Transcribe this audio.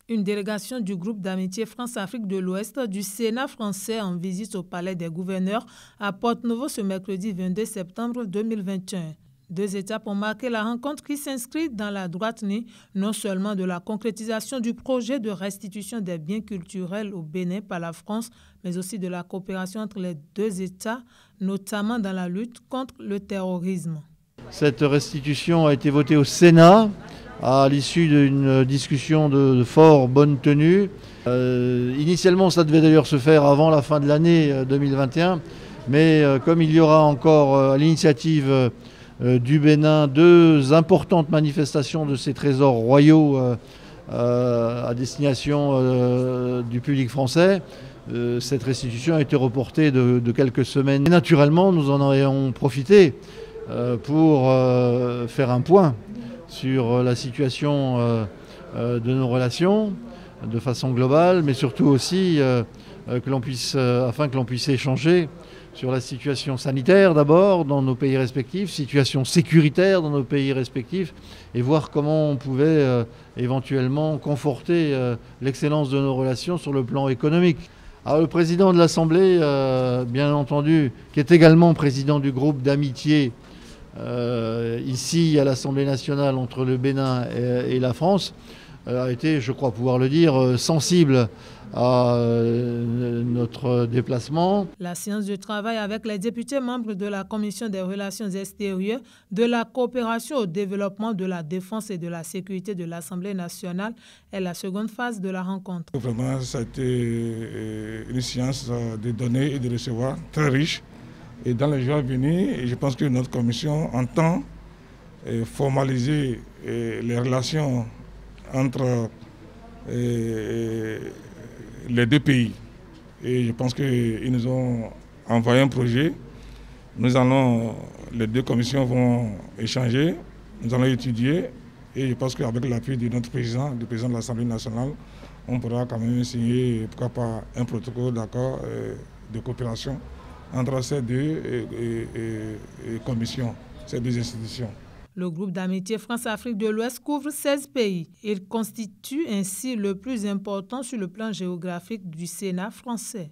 Une délégation du groupe d'amitié France-Afrique de l'Ouest du Sénat français en visite au Palais des gouverneurs à Porto-Novo ce mercredi 22 septembre 2021. Deux étapes ont marqué la rencontre qui s'inscrit dans la droite ligne non seulement de la concrétisation du projet de restitution des biens culturels au Bénin par la France, mais aussi de la coopération entre les deux États, notamment dans la lutte contre le terrorisme. Cette restitution a été votée au Sénat à l'issue d'une discussion de fort bonne tenue. Initialement, ça devait d'ailleurs se faire avant la fin de l'année 2021, mais comme il y aura encore à l'initiative du Bénin deux importantes manifestations de ces trésors royaux à destination du public français, cette restitution a été reportée de quelques semaines. Et naturellement, nous en avons profité pour faire un point sur la situation de nos relations de façon globale, mais surtout aussi afin que l'on puisse échanger sur la situation sanitaire d'abord dans nos pays respectifs, situation sécuritaire dans nos pays respectifs, et voir comment on pouvait éventuellement conforter l'excellence de nos relations sur le plan économique. Alors, le président de l'Assemblée, bien entendu, qui est également président du groupe d'amitié ici à l'Assemblée nationale entre le Bénin et la France, a été, je crois pouvoir le dire, sensible à notre déplacement. La séance de travail avec les députés membres de la Commission des relations extérieures, de la coopération au développement, de la défense et de la sécurité de l'Assemblée nationale est la seconde phase de la rencontre. Vraiment, ça a été une séance de donner et de recevoir très riche. Et dans les jours à venir, je pense que notre commission entend formaliser les relations entre les deux pays. Et je pense qu'ils nous ont envoyé un projet. Les deux commissions vont échanger, nous allons étudier. Et je pense qu'avec l'appui de notre président, du président de l'Assemblée nationale, on pourra quand même signer, pourquoi pas, un protocole d'accord de coopération entre ces deux commissions, ces deux institutions. Le groupe d'amitié France-Afrique de l'Ouest couvre 16 pays. Il constitue ainsi le plus important sur le plan géographique du Sénat français.